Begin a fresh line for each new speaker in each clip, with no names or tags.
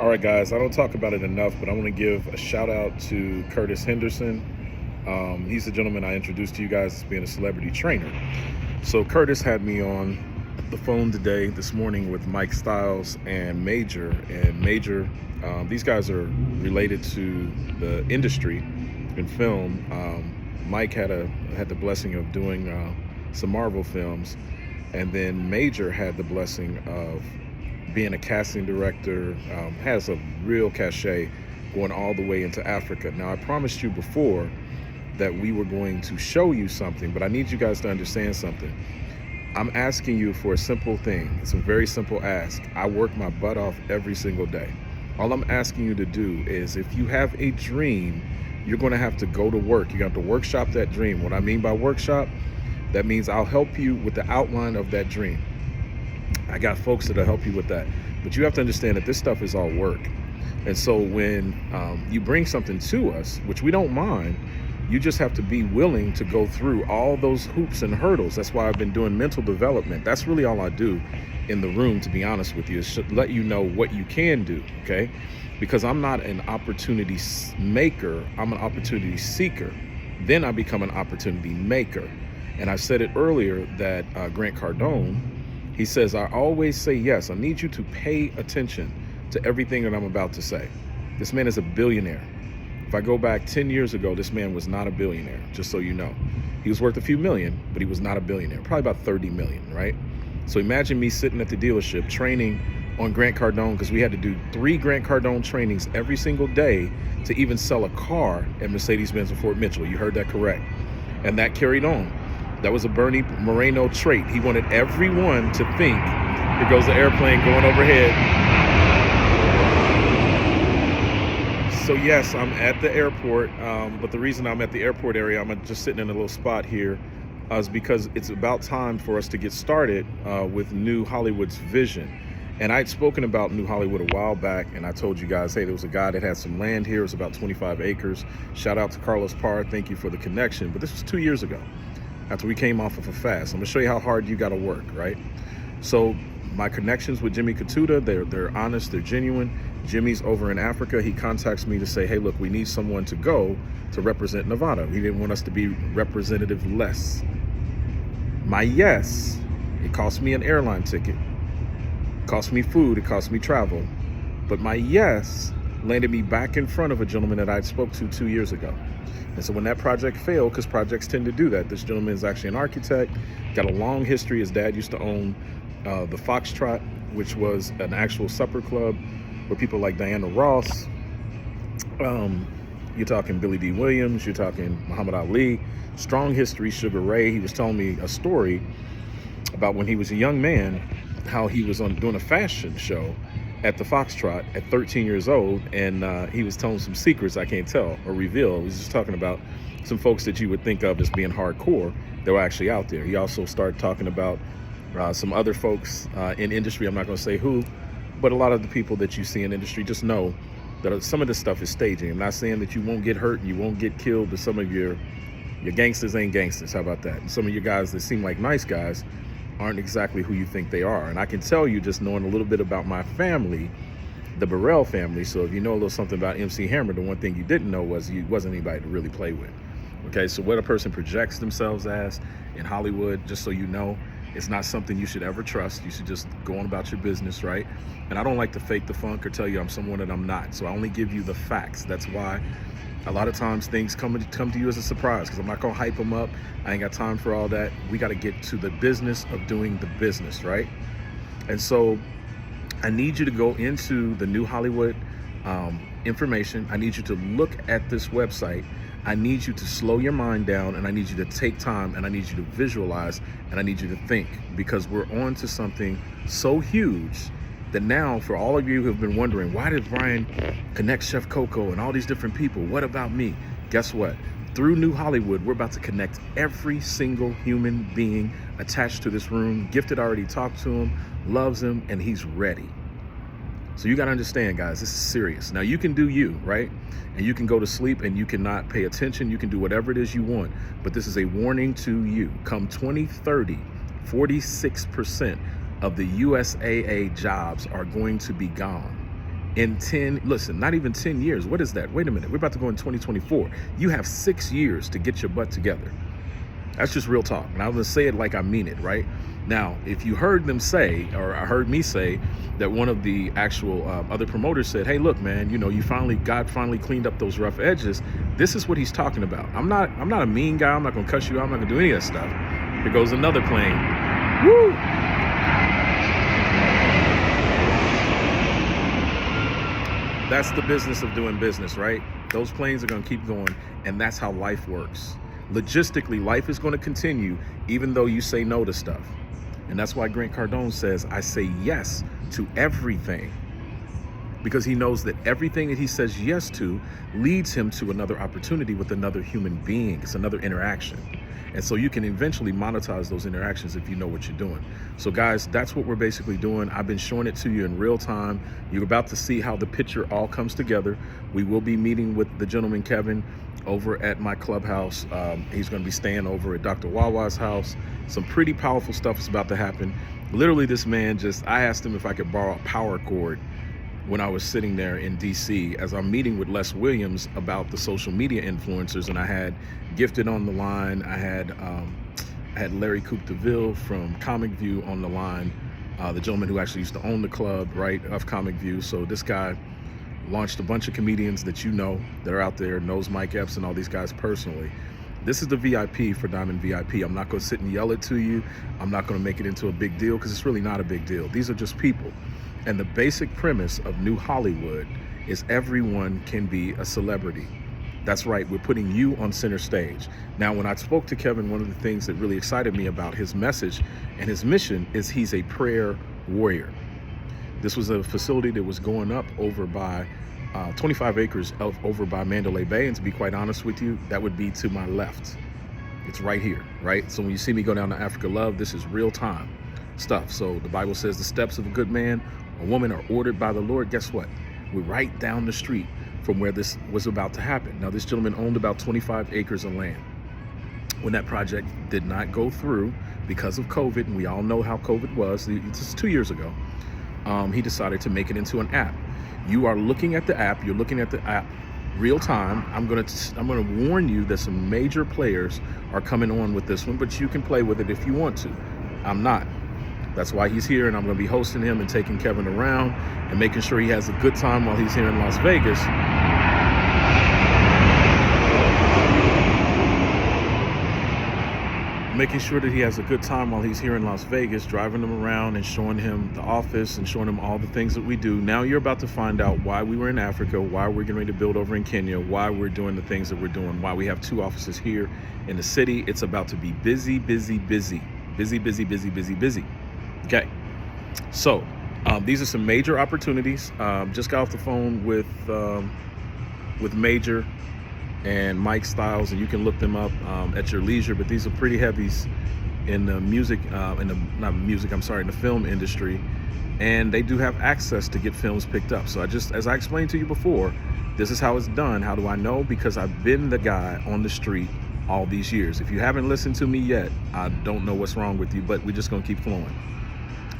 All right, guys, I don't talk about it enough, but I want to give a shout out to Curtis Henderson. He's the gentleman I introduced to you guys as being a celebrity trainer. So Curtis had me on the phone this morning with Mike Styles and Major. And Major, these guys are related to the industry in film. Mike had the blessing of doing some Marvel films, and then Major had the blessing of being a casting director, has a real cachet going all the way into Africa. Now, I promised you before that we were going to show you something, but I need you guys to understand something. I'm asking you for a simple thing. It's a very simple ask. I work my butt off every single day. All I'm asking you to do is, if you have a dream, you're going to have to go to work. You have to workshop that dream. What I mean by workshop, that means I'll help you with the outline of that dream. I got folks that'll help you with that. But you have to understand that this stuff is all work. And so when you bring something to us, which we don't mind, you just have to be willing to go through all those hoops and hurdles. That's why I've been doing mental development. That's really all I do in the room, to be honest with you, is let you know what you can do, okay? Because I'm not an opportunity maker, I'm an opportunity seeker. Then I become an opportunity maker. And I said it earlier that Grant Cardone, he says, I always say yes. I need you to pay attention to everything that I'm about to say. This man is a billionaire. If I go back 10 years ago, this man was not a billionaire, just so you know. He was worth a few million, but he was not a billionaire, probably about 30 million, right? So imagine me sitting at the dealership training on Grant Cardone, because we had to do 3 Grant Cardone trainings every single day to even sell a car at Mercedes-Benz of Fort Mitchell. You heard that correct. And that carried on. That was a Bernie Moreno trait. He wanted everyone to think, here goes the airplane going overhead. So yes, I'm at the airport, but the reason I'm at the airport area, I'm just sitting in a little spot here, is because it's about time for us to get started with New Hollywood's vision. And I'd spoken about New Hollywood a while back, and I told you guys, hey, there was a guy that had some land here. It was about 25 acres. Shout out to Carlos Parr. Thank you for the connection. But this was 2 years ago, after we came off of a fast. I'm gonna show you how hard you gotta work, right? So my connections with Jimmy Katuta, they're honest, they're genuine. Jimmy's over in Africa. He contacts me to say, hey, look, we need someone to go to represent Nevada. He didn't want us to be representative less. My yes, it cost me an airline ticket, it cost me food, it cost me travel. But my yes landed me back in front of a gentleman that I spoke to 2 years ago. And so when that project failed, because projects tend to do that, this gentleman is actually an architect, got a long history. His dad used to own the Foxtrot, which was an actual supper club where people like Diana Ross, you're talking Billy D. Williams, you're talking Muhammad Ali, strong history, Sugar Ray. He was telling me a story about when he was a young man, how he was doing a fashion show at the Foxtrot at 13 years old, and he was telling some secrets I can't tell or reveal. He was just talking about some folks that you would think of as being hardcore that were actually out there. He also started talking about some other folks in industry. I'm not going to say who, but a lot of the people that you see in industry, just know that some of this stuff is staging. I'm not saying that you won't get hurt and you won't get killed, but some of your gangsters ain't gangsters. How about that? And some of your guys that seem like nice guys aren't exactly who you think they are. And I can tell you, just knowing a little bit about my family, the Burrell family. So if you know a little something about MC Hammer, the one thing you didn't know was he wasn't anybody to really play with. Okay, so what a person projects themselves as in Hollywood, just so you know, it's not something you should ever trust. You should just go on about your business, right? And I don't like to fake the funk or tell you I'm someone that I'm not. So I only give you the facts. That's why a lot of times things come to you as a surprise, because I'm not gonna hype them up. I ain't got time for all that. We gotta get to the business of doing the business, right? And so I need you to go into the New Hollywood information. I need you to look at this website. I need you to slow your mind down, and I need you to take time, and I need you to visualize, and I need you to think, because we're on to something so huge that now, for all of you who have been wondering, why did Brian connect Chef Coco and all these different people? What about me? Guess what? Through New Hollywood, we're about to connect every single human being attached to this room. Gifted already talked to him, loves him, and he's ready. So you got to understand, guys, this is serious. Now, you can do you, right? And you can go to sleep and you cannot pay attention. You can do whatever it is you want. But this is a warning to you. Come 2030, 46% of the USAA jobs are going to be gone. in 10, listen, not even 10 years. What is that? Wait a minute. We're about to go in 2024. You have 6 years to get your butt together. That's just real talk. And I'm going to say it like I mean it, right? Now, if you heard them say, or I heard me say, that one of the actual other promoters said, hey, look, man, you know, God finally cleaned up those rough edges. This is what he's talking about. I'm not a mean guy. I'm not going to cuss you out. I'm not going to do any of that stuff. Here goes another plane. Woo! That's the business of doing business, right? Those planes are going to keep going, and that's how life works. Logistically, life is going to continue even though you say no to stuff. And that's why Grant Cardone says, I say yes to everything. Because he knows that everything that he says yes to leads him to another opportunity with another human being. It's another interaction. And so you can eventually monetize those interactions if you know what you're doing. So guys, that's what we're basically doing. I've been showing it to you in real time. You're about to see how the picture all comes together. We will be meeting with the gentleman, Kevin, over at my clubhouse. He's going to be staying over at Dr. Wawa's house. Some pretty powerful stuff is about to happen. Literally, this man I asked him if I could borrow a power cord when I was sitting there in DC as I'm meeting with Les Williams about the social media influencers, and I had Gifted on the line. I had Larry Coupe DeVille from Comic View on the line, the gentleman who actually used to own the club, right, of Comic View. So this guy launched a bunch of comedians that you know that are out there, knows Mike Epps and all these guys personally. This is the VIP for Diamond VIP. I'm not going to sit and yell it to you. I'm not going to make it into a big deal because it's really not a big deal. These are just people. And the basic premise of New Hollywood is everyone can be a celebrity. That's right, we're putting you on center stage. Now, when I spoke to Kevin, one of the things that really excited me about his message and his mission is he's a prayer warrior. This was a facility that was going up over by 25 acres over by Mandalay Bay. And to be quite honest with you, that would be to my left. It's right here, right? So when you see me go down to Africa Love, this is real time stuff. So the Bible says the steps of a good man or woman are ordered by the Lord. Guess what? We're right down the street from where this was about to happen. Now, this gentleman owned about 25 acres of land. When that project did not go through because of COVID, and we all know how COVID was, this is 2 years ago, he decided to make it into an app. You are looking at the app, you're looking at the app real time. I'm gonna warn you that some major players are coming on with this one, but you can play with it if you want to. I'm not. That's why he's here, and I'm going to be hosting him and taking Kevin around and making sure he has a good time while he's here in Las Vegas. Making sure that he has a good time while he's here in Las Vegas, driving him around and showing him the office and showing him all the things that we do. Now you're about to find out why we were in Africa, why we're getting ready to build over in Kenya, why we're doing the things that we're doing, why we have 2 offices here in the city. It's about to be busy, busy, busy, busy, busy, busy, busy, busy. Okay, so these are some major opportunities. Just got off the phone with Major and Mike Styles, and you can look them up at your leisure. But these are pretty heavies in the music, in the film industry, and they do have access to get films picked up. So as I explained to you before, this is how it's done. How do I know? Because I've been the guy on the street all these years. If you haven't listened to me yet, I don't know what's wrong with you, but we're just gonna keep flowing.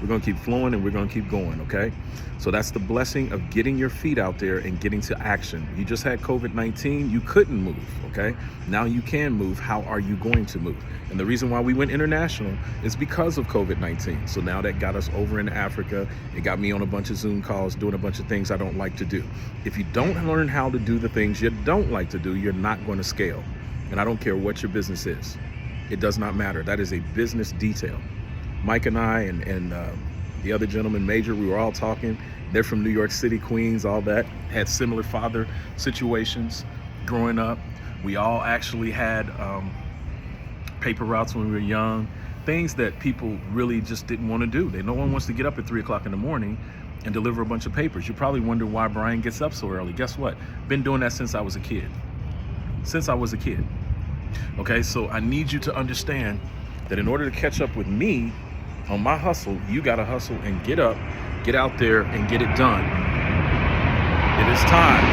We're going to keep flowing and we're going to keep going, okay? So that's the blessing of getting your feet out there and getting to action. You just had COVID-19, you couldn't move, okay? Now you can move. How are you going to move? And the reason why we went international is because of COVID-19. So now that got us over in Africa. It got me on a bunch of Zoom calls, doing a bunch of things I don't like to do. If you don't learn how to do the things you don't like to do, you're not going to scale. And I don't care what your business is. It does not matter. That is a business detail. Mike and I and the other gentleman, Major, we were all talking. They're from New York City, Queens, all that. Had similar father situations growing up. We all actually had paper routes when we were young, things that people really just didn't want to do. No one wants to get up at 3 o'clock in the morning and deliver a bunch of papers. You probably wonder why Brian gets up so early. Guess what? Been doing that since I was a kid. Okay, so I need you to understand that in order to catch up with me on my hustle, you got to hustle and get up, get out there and get it done. It is time.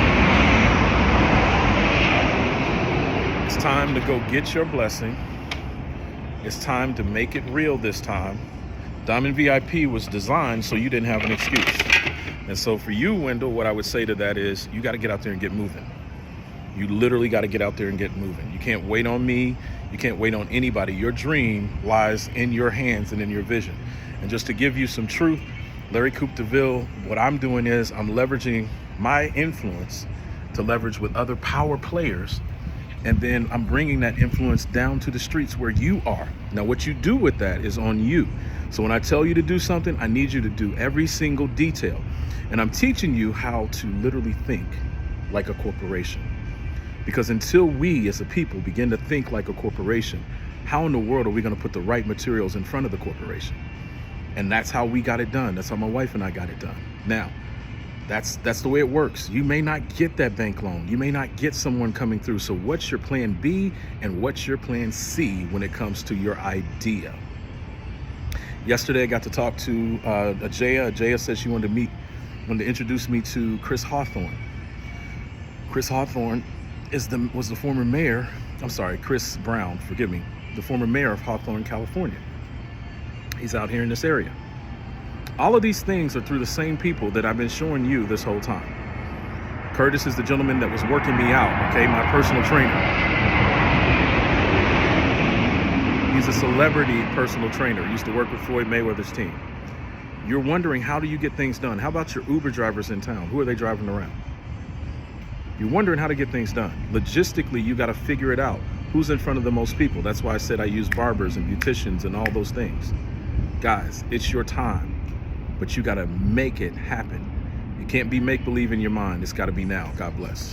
It's time to go get your blessing. It's time to make it real this time. Diamond VIP was designed so you didn't have an excuse. And so for you, Wendell, what I would say to that is you got to get out there and get moving. You literally got to get out there and get moving. You can't wait on me. You can't wait on anybody. Your dream lies in your hands and in your vision. And just to give you some truth, Larry Coupe DeVille, what I'm doing is I'm leveraging my influence to leverage with other power players. And then I'm bringing that influence down to the streets where you are. Now, what you do with that is on you. So when I tell you to do something, I need you to do every single detail. And I'm teaching you how to literally think like a corporation. Because until we as a people begin to think like a corporation, how in the world are we going to put the right materials in front of the corporation? And that's how we got it done. That's how my wife and I got it done. Now, that's the way it works. You may not get that bank loan. You may not get someone coming through. So what's your plan B and what's your plan C when it comes to your idea? Yesterday, I got to talk to Ajaya. Ajaya said she wanted to introduce me to Chris Hawthorne. Chris Hawthorne was the former mayor, Chris Brown, forgive me, the former mayor of Hawthorne, California. He's out here in this area. All of these things are through the same people that I've been showing you this whole time. Curtis is the gentleman that was working me out, okay, my personal trainer. He's a celebrity personal trainer. He used to work with Floyd Mayweather's team. You're wondering, how do you get things done? How about your Uber drivers in town? Who are they driving around? You're wondering how to get things done. Logistically, you got to figure it out. Who's in front of the most people? That's why I said I use barbers and beauticians and all those things. Guys, it's your time, but you got to make it happen. You can't be make-believe in your mind. It's got to be now. God bless.